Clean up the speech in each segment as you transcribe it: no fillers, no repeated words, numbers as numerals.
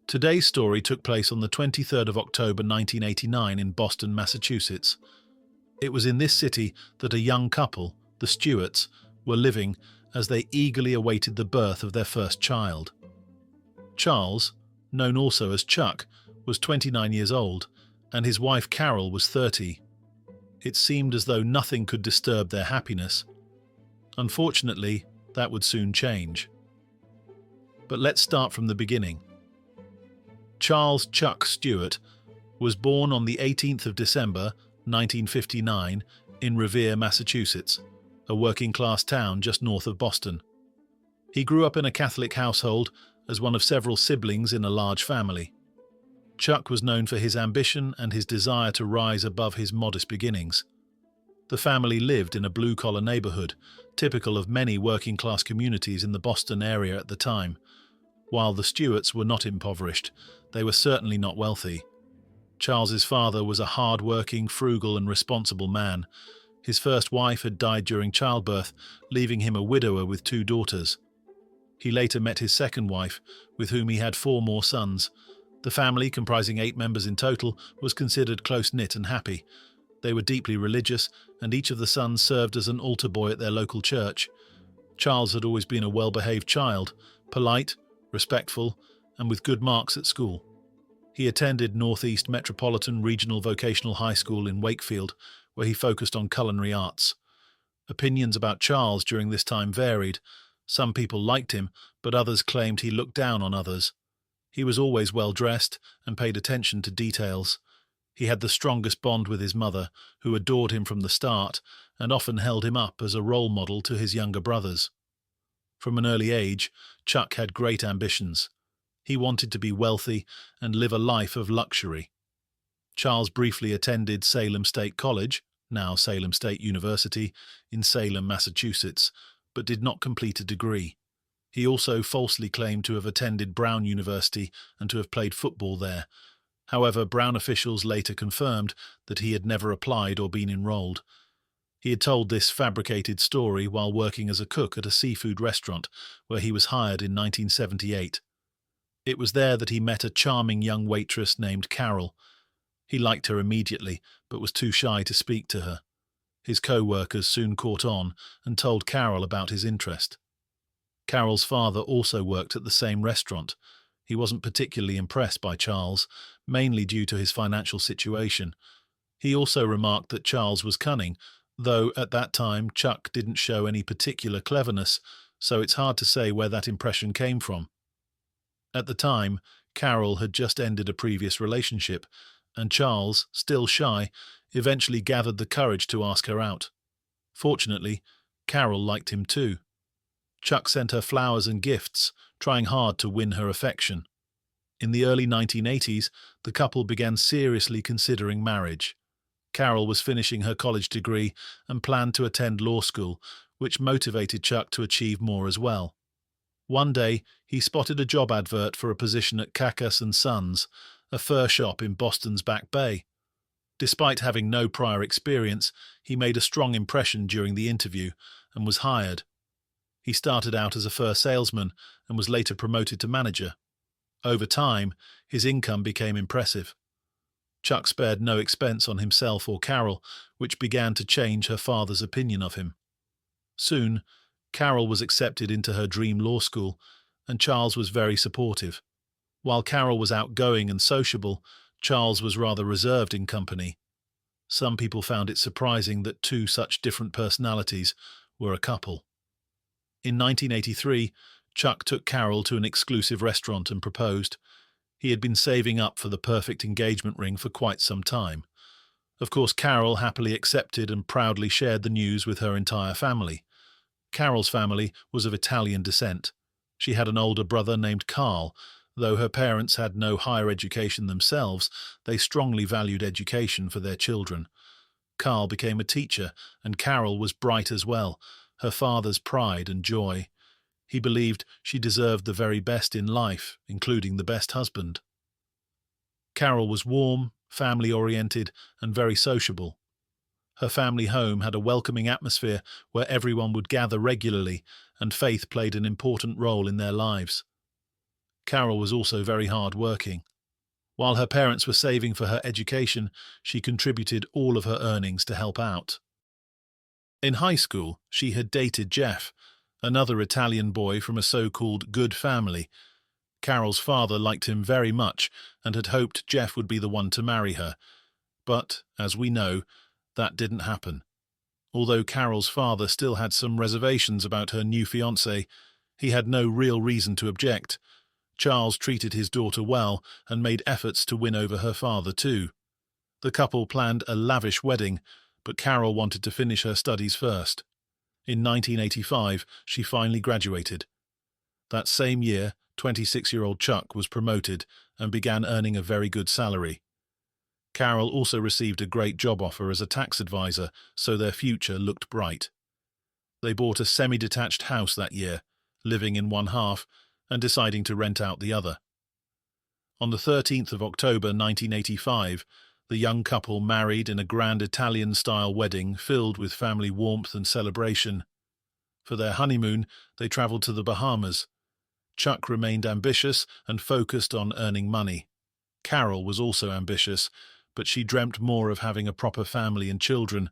Today's story took place on the 23rd of October 1989 in Boston, Massachusetts. It was in this city that a young couple, the Stewarts, were living as they eagerly awaited the birth of their first child. Charles, known also as Chuck, was 29 years old, and his wife Carol was 30. It seemed as though nothing could disturb their happiness. Unfortunately, that would soon change. But let's start from the beginning. Charles Chuck Stewart was born on the 18th of December 1959 in Revere, Massachusetts, a working-class town just north of Boston. He grew up in a Catholic household as one of several siblings in a large family. Chuck was known for his ambition and his desire to rise above his modest beginnings. The family lived in a blue-collar neighborhood, typical of many working-class communities in the Boston area at the time. While the Stewarts were not impoverished, they were certainly not wealthy. Charles's father was a hard-working, frugal and responsible man. His first wife had died during childbirth, leaving him a widower with 2 daughters. He later met his second wife, with whom he had 4 more sons. The family, comprising 8 members in total, was considered close-knit and happy. They were deeply religious, and each of the sons served as an altar boy at their local church. Charles had always been a well-behaved child, polite, respectful, and with good marks at school. He attended Northeast Metropolitan Regional Vocational High School in Wakefield, where he focused on culinary arts. Opinions about Charles during this time varied. Some people liked him, but others claimed he looked down on others. He was always well-dressed and paid attention to details. He had the strongest bond with his mother, who adored him from the start and often held him up as a role model to his younger brothers. From an early age, Chuck had great ambitions. He wanted to be wealthy and live a life of luxury. Charles briefly attended Salem State College, now Salem State University, in Salem, Massachusetts, but did not complete a degree. He also falsely claimed to have attended Brown University and to have played football there. However, Brown officials later confirmed that he had never applied or been enrolled. He had told this fabricated story while working as a cook at a seafood restaurant where he was hired in 1978. It was there that he met a charming young waitress named Carol. He liked her immediately, but was too shy to speak to her. His co-workers soon caught on and told Carol about his interest. Carol's father also worked at the same restaurant. He wasn't particularly impressed by Charles, mainly due to his financial situation. He also remarked that Charles was cunning, though at that time Chuck didn't show any particular cleverness, so it's hard to say where that impression came from. At the time, Carol had just ended a previous relationship, and Charles, still shy, eventually gathered the courage to ask her out. Fortunately, Carol liked him too. Chuck sent her flowers and gifts, trying hard to win her affection. In the early 1980s, the couple began seriously considering marriage. Carol was finishing her college degree and planned to attend law school, which motivated Chuck to achieve more as well. One day, he spotted a job advert for a position at Cacus & Sons, a fur shop in Boston's Back Bay. Despite having no prior experience, he made a strong impression during the interview and was hired. He started out as a fur salesman and was later promoted to manager. Over time, his income became impressive. Chuck spared no expense on himself or Carol, which began to change her father's opinion of him. Soon, Carol was accepted into her dream law school, and Charles was very supportive. While Carol was outgoing and sociable, Charles was rather reserved in company. Some people found it surprising that 2 such different personalities were a couple. In 1983, Chuck took Carol to an exclusive restaurant and proposed. He had been saving up for the perfect engagement ring for quite some time. Of course, Carol happily accepted and proudly shared the news with her entire family. Carol's family was of Italian descent. She had an older brother named Carl. Though her parents had no higher education themselves, they strongly valued education for their children. Carl became a teacher, and Carol was bright as well, her father's pride and joy. He believed she deserved the very best in life, including the best husband. Carol was warm, family-oriented, and very sociable. Her family home had a welcoming atmosphere where everyone would gather regularly, and faith played an important role in their lives. Carol was also very hard-working. While her parents were saving for her education, she contributed all of her earnings to help out. In high school, she had dated Jeff, another Italian boy from a so-called good family. Carol's father liked him very much and had hoped Jeff would be the one to marry her. But, as we know, that didn't happen. Although Carol's father still had some reservations about her new fiancé, he had no real reason to object. Charles treated his daughter well and made efforts to win over her father too. The couple planned a lavish wedding, but Carol wanted to finish her studies first. In 1985, she finally graduated. That same year, 26-year-old Chuck was promoted and began earning a very good salary. Carol also received a great job offer as a tax advisor, so their future looked bright. They bought a semi-detached house that year, living in one half and deciding to rent out the other. On the 13th of October 1985, the young couple married in a grand Italian-style wedding filled with family warmth and celebration. For their honeymoon, they travelled to the Bahamas. Chuck remained ambitious and focused on earning money. Carol was also ambitious, but she dreamt more of having a proper family and children.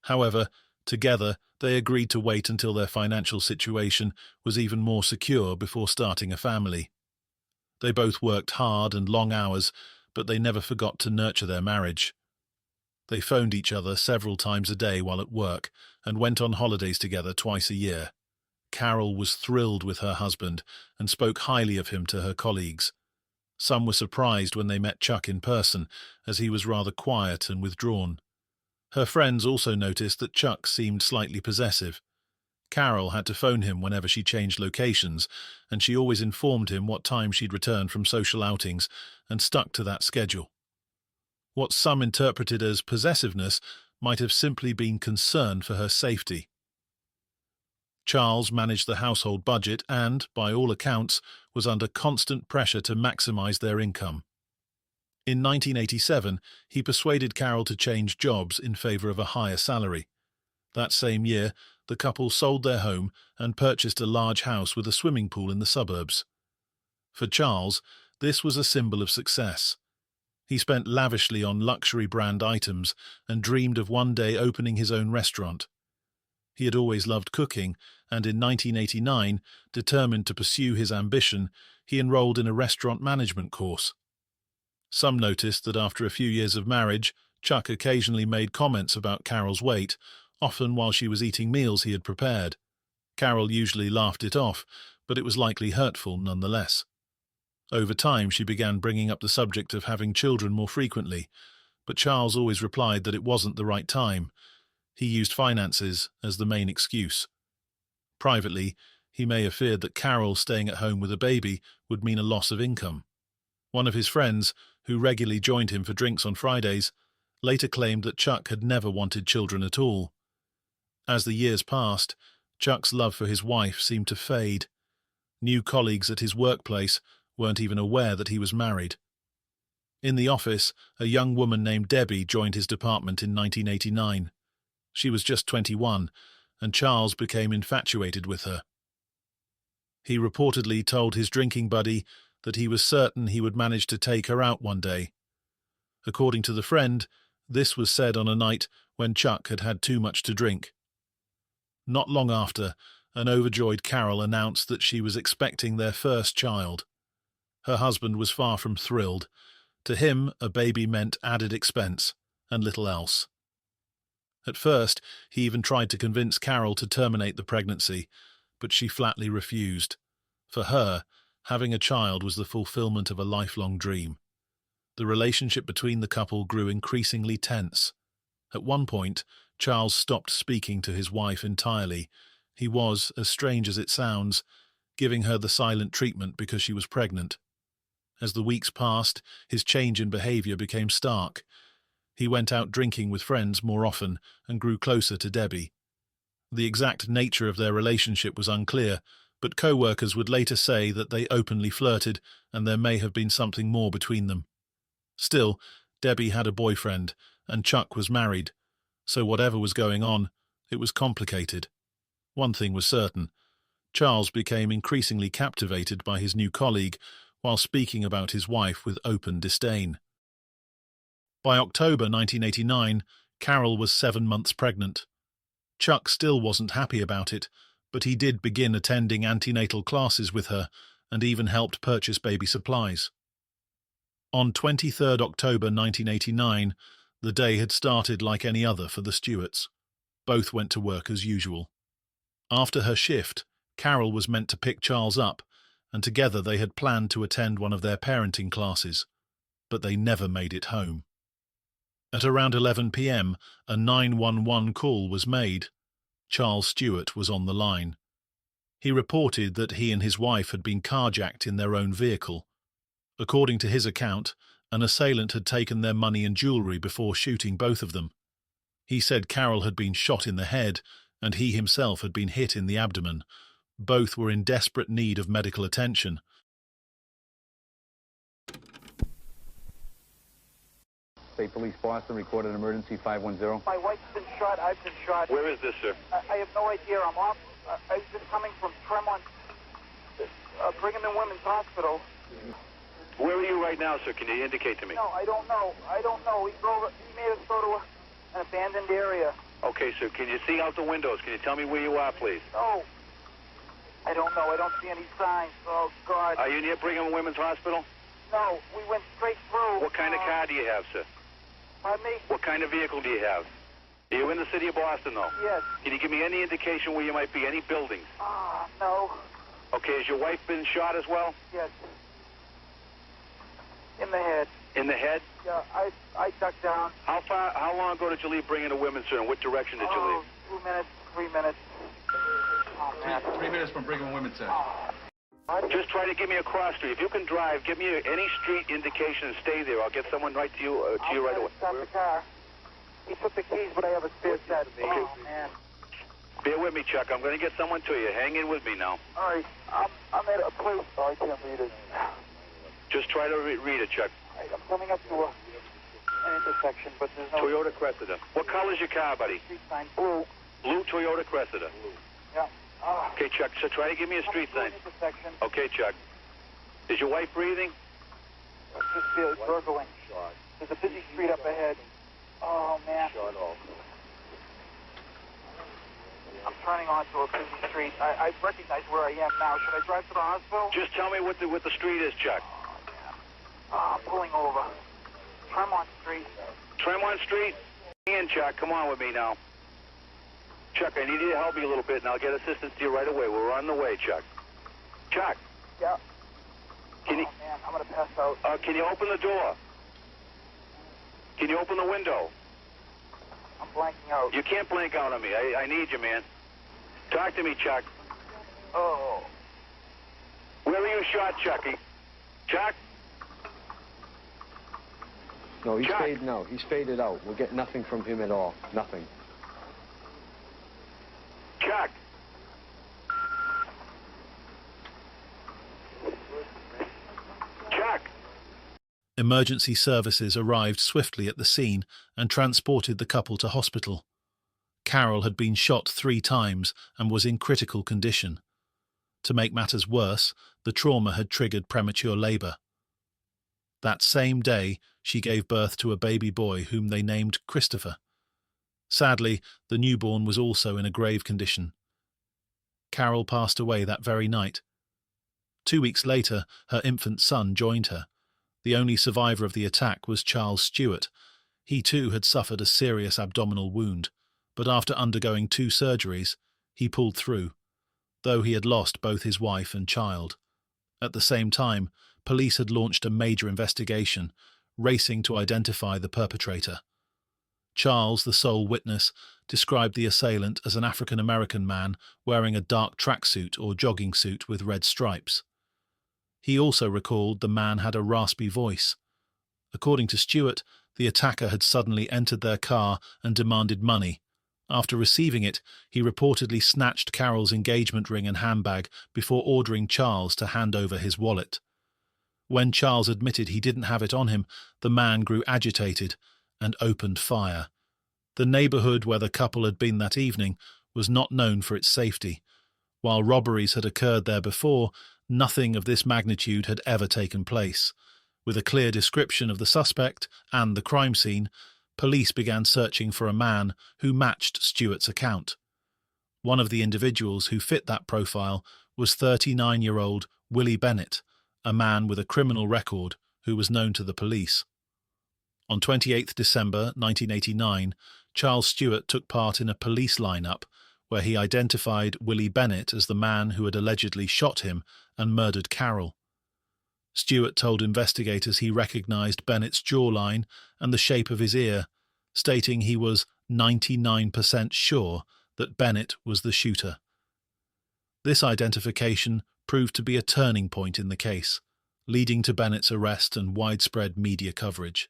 However, together, they agreed to wait until their financial situation was even more secure before starting a family. They both worked hard and long hours, but they never forgot to nurture their marriage. They phoned each other several times a day while at work and went on holidays together twice a year. Carol was thrilled with her husband and spoke highly of him to her colleagues. Some were surprised when they met Chuck in person, as he was rather quiet and withdrawn. Her friends also noticed that Chuck seemed slightly possessive. Carol had to phone him whenever she changed locations, and she always informed him what time she'd return from social outings and stuck to that schedule. What some interpreted as possessiveness might have simply been concern for her safety. Charles managed the household budget and, by all accounts, was under constant pressure to maximize their income. In 1987, he persuaded Carol to change jobs in favor of a higher salary. That same year, the couple sold their home and purchased a large house with a swimming pool in the suburbs. For Charles, this was a symbol of success. He spent lavishly on luxury brand items and dreamed of one day opening his own restaurant. He had always loved cooking, and in 1989, determined to pursue his ambition, he enrolled in a restaurant management course. Some noticed that after a few years of marriage, Chuck occasionally made comments about Carol's weight, often while she was eating meals he had prepared. Carol usually laughed it off, but it was likely hurtful nonetheless. Over time, she began bringing up the subject of having children more frequently, but Charles always replied that it wasn't the right time. He used finances as the main excuse. Privately, he may have feared that Carol staying at home with a baby would mean a loss of income. One of his friends, who regularly joined him for drinks on Fridays, later claimed that Chuck had never wanted children at all. As the years passed, Chuck's love for his wife seemed to fade. New colleagues at his workplace weren't even aware that he was married. In the office, a young woman named Debbie joined his department in 1989. She was just 21, and Charles became infatuated with her. He reportedly told his drinking buddy that he was certain he would manage to take her out one day. According to the friend, this was said on a night when Chuck had had too much to drink. Not long after, an overjoyed Carol announced that she was expecting their first child. Her husband was far from thrilled. To him, a baby meant added expense, and little else. At first, he even tried to convince Carol to terminate the pregnancy, but she flatly refused. For her, having a child was the fulfillment of a lifelong dream. The relationship between the couple grew increasingly tense. At one point, Charles stopped speaking to his wife entirely. He was, as strange as it sounds, giving her the silent treatment because she was pregnant. As the weeks passed, his change in behavior became stark. He went out drinking with friends more often and grew closer to Debbie. The exact nature of their relationship was unclear, but co-workers would later say that they openly flirted and there may have been something more between them. Still, Debbie had a boyfriend, and Chuck was married, so whatever was going on, it was complicated. One thing was certain. Charles became increasingly captivated by his new colleague, while speaking about his wife with open disdain. By October 1989, Carol was 7 months pregnant. Chuck still wasn't happy about it, but he did begin attending antenatal classes with her and even helped purchase baby supplies. On 23 October 1989, the day had started like any other for the Stewarts. Both went to work as usual. After her shift, Carol was meant to pick Charles up, and together they had planned to attend one of their parenting classes, but they never made it home. At around 11 p.m., a 911 call was made. Charles Stewart was on the line. He reported that he and his wife had been carjacked in their own vehicle. According to his account, an assailant had taken their money and jewellery before shooting both of them. He said Carol had been shot in the head, and he himself had been hit in the abdomen. Both were in desperate need of medical attention. State Police Boston recorded emergency 510. My wife's been shot. I've been shot. Where is this, sir? I have no idea. I'm off. I've been coming from Tremont, Brigham and Women's Hospital. Where are you right now, sir? Can you indicate to me? No, I don't know. He made us go to an abandoned area. Okay, sir. Can you see out the windows? Can you tell me where you are, please? No. I don't know. I don't see any signs. Oh, God. Are you near Brigham and Women's Hospital? No, we went straight through. What kind of car do you have, sir? Pardon me? What kind of vehicle do you have? Are you in the city of Boston, though? Yes. Can you give me any indication where you might be? Any buildings? No. Okay, has your wife been shot as well? Yes. In the head. In the head? Yeah, I ducked down. How long ago did you leave Brigham and Women's, sir, and what direction did you leave? 2 minutes, 3 minutes. Oh, man. 3 minutes from Brigham and Women's, sir. Just try to give me a cross street. If you can drive, give me any street indication and stay there. I'll get someone right to you, right away. Stop the car. He took the keys, but I have a spare set. Oh, man. Bear with me, Chuck. I'm going to get someone to you. Hang in with me now. All right. I'm at a place. Oh, I can't read it. Just try to read it, Chuck. I'm coming up to an intersection, but there's no... Toyota Cressida. What color's your car, buddy? Street sign. Blue. Blue Toyota Cressida. Yeah. Okay, Chuck, so try to give me a street sign. Intersection. Okay, Chuck. Is your wife breathing? I just feel it gurgling. There's a busy street up ahead. Oh, man. I'm turning onto a busy street. I recognize where I am now. Should I drive to the hospital? Just tell me what the street is, Chuck. I'm pulling over. Tremont Street. Tremont Street? In, Chuck. Come on with me now. Chuck, I need you to help me a little bit, and I'll get assistance to you right away. We're on the way, Chuck. Chuck. Yeah. Can you... man, I'm going to pass out. Can you open the door? Can you open the window? I'm blanking out. You can't blank out on me. I need you, man. Talk to me, Chuck. Oh. Where were you shot, Chucky? Chuck? No, he's Chuck. faded out. He's faded out. We'll get nothing from him at all. Nothing. Chuck? Chuck? Emergency services arrived swiftly at the scene and transported the couple to hospital. Carol had been shot 3 times and was in critical condition. To make matters worse, the trauma had triggered premature labour. That same day, she gave birth to a baby boy whom they named Christopher. Sadly, the newborn was also in a grave condition. Carol passed away that very night. 2 weeks later, her infant son joined her. The only survivor of the attack was Charles Stewart. He too had suffered a serious abdominal wound, but after undergoing 2 surgeries, he pulled through, though he had lost both his wife and child. At the same time, police had launched a major investigation, racing to identify the perpetrator. Charles, the sole witness, described the assailant as an African-American man wearing a dark tracksuit or jogging suit with red stripes. He also recalled the man had a raspy voice. According to Stewart, the attacker had suddenly entered their car and demanded money. After receiving it, he reportedly snatched Carol's engagement ring and handbag before ordering Charles to hand over his wallet. When Charles admitted he didn't have it on him, the man grew agitated and opened fire. The neighbourhood where the couple had been that evening was not known for its safety. While robberies had occurred there before, Nothing of this magnitude had ever taken place. With a clear description of the suspect and the crime scene, police began searching for a man who matched Stewart's account. One of the individuals who fit that profile was 39-year-old Willie Bennett, a man with a criminal record who was known to the police. On 28 December 1989, Charles Stewart took part in a police lineup where he identified Willie Bennett as the man who had allegedly shot him and murdered Carol. Stewart told investigators he recognized Bennett's jawline and the shape of his ear, stating he was 99% sure that Bennett was the shooter. This identification proved to be a turning point in the case, leading to Bennett's arrest and widespread media coverage.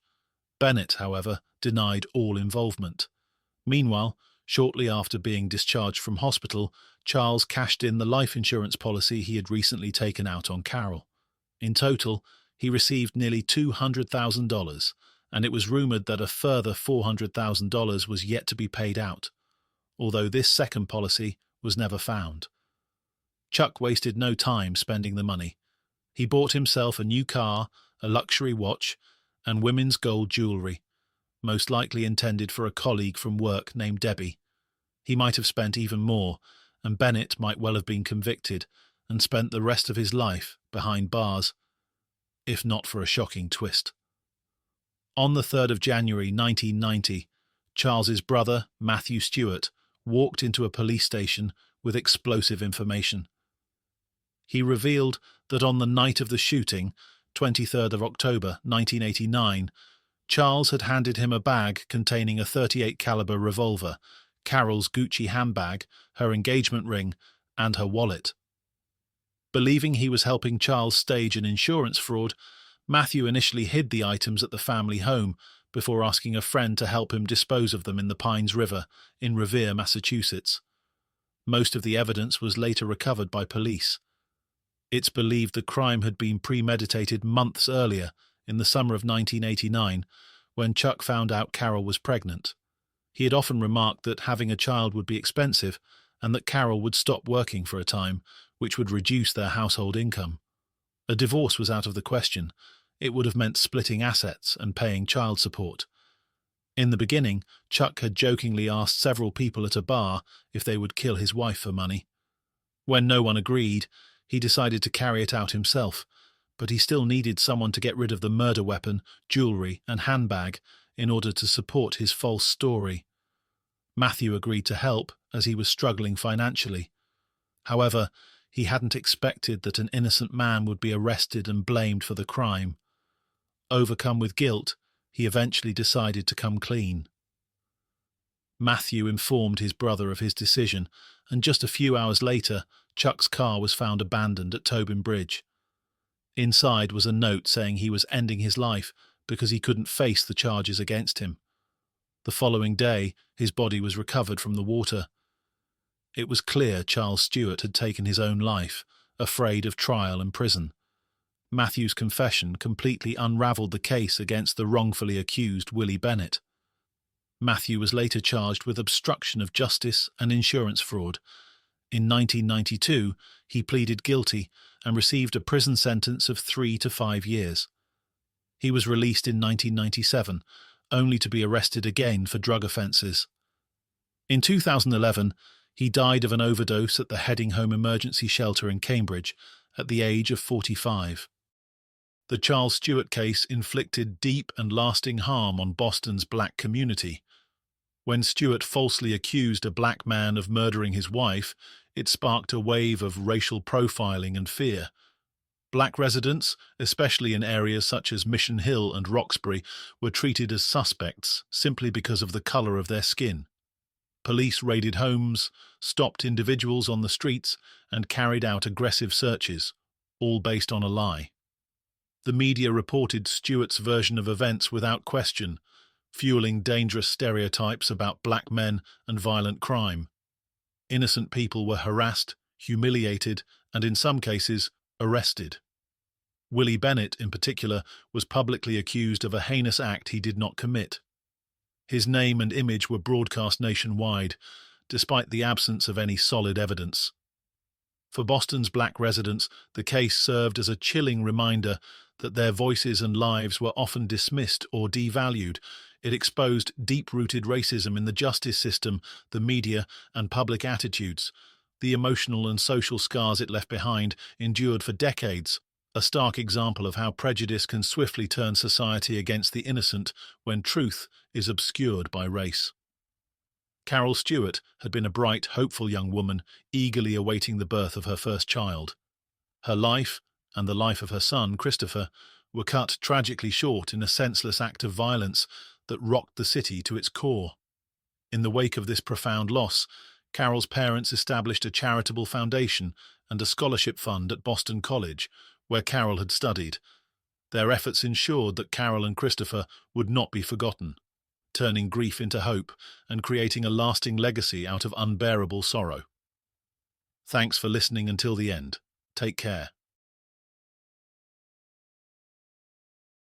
Bennett, however, denied all involvement. Meanwhile, shortly after being discharged from hospital, Charles cashed in the life insurance policy he had recently taken out on Carol. In total, he received nearly $200,000, and it was rumoured that a further $400,000 was yet to be paid out, although this second policy was never found. Chuck wasted no time spending the money. He bought himself a new car, a luxury watch, and women's gold jewellery, most likely intended for a colleague from work named Debbie. He might have spent even more, and Bennett might well have been convicted and spent the rest of his life behind bars, if not for a shocking twist. On the 3rd of January 1990, Charles's brother, Matthew Stewart, walked into a police station with explosive information. He revealed that on the night of the shooting, 23rd of October 1989, Charles had handed him a bag containing a .38 caliber revolver, Carol's Gucci handbag, her engagement ring, and her wallet. Believing he was helping Charles stage an insurance fraud, Matthew initially hid the items at the family home before asking a friend to help him dispose of them in the Pines River in Revere, Massachusetts. Most of the evidence was later recovered by police. It's believed the crime had been premeditated months earlier, in the summer of 1989, when Chuck found out Carol was pregnant. He had often remarked that having a child would be expensive and that Carol would stop working for a time, which would reduce their household income. A divorce was out of the question. It would have meant splitting assets and paying child support. In the beginning, Chuck had jokingly asked several people at a bar if they would kill his wife for money. When no one agreed, he decided to carry it out himself, but he still needed someone to get rid of the murder weapon, jewellery, and handbag in order to support his false story. Matthew agreed to help as he was struggling financially. However, he hadn't expected that an innocent man would be arrested and blamed for the crime. Overcome with guilt, he eventually decided to come clean. Matthew informed his brother of his decision, and just a few hours later, Chuck's car was found abandoned at Tobin Bridge. Inside was a note saying he was ending his life because he couldn't face the charges against him. The following day, his body was recovered from the water. It was clear Charles Stewart had taken his own life, afraid of trial and prison. Matthew's confession completely unravelled the case against the wrongfully accused Willie Bennett. Matthew was later charged with obstruction of justice and insurance fraud. In 1992, he pleaded guilty and received a prison sentence of 3 to 5 years. He was released in 1997, only to be arrested again for drug offences. In 2011, he died of an overdose at the Heading Home Emergency Shelter in Cambridge at the age of 45. The Charles Stewart case inflicted deep and lasting harm on Boston's black community. When Stewart falsely accused a black man of murdering his wife, it sparked a wave of racial profiling and fear. Black residents, especially in areas such as Mission Hill and Roxbury, were treated as suspects simply because of the colour of their skin. Police raided homes, stopped individuals on the streets, and carried out aggressive searches, all based on a lie. The media reported Stewart's version of events without question, fueling dangerous stereotypes about black men and violent crime. Innocent people were harassed, humiliated, and in some cases, arrested. Willie Bennett, in particular, was publicly accused of a heinous act he did not commit. His name and image were broadcast nationwide, despite the absence of any solid evidence. For Boston's black residents, the case served as a chilling reminder that their voices and lives were often dismissed or devalued. It exposed deep-rooted racism in the justice system, the media, and public attitudes. The emotional and social scars it left behind endured for decades, a stark example of how prejudice can swiftly turn society against the innocent when truth is obscured by race. Carol Stewart had been a bright, hopeful young woman, eagerly awaiting the birth of her first child. Her life, and the life of her son, Christopher, were cut tragically short in a senseless act of violence that rocked the city to its core. In the wake of this profound loss, Carol's parents established a charitable foundation and a scholarship fund at Boston College, where Carol had studied. Their efforts ensured that Carol and Christopher would not be forgotten, turning grief into hope and creating a lasting legacy out of unbearable sorrow. Thanks for listening until the end. Take care.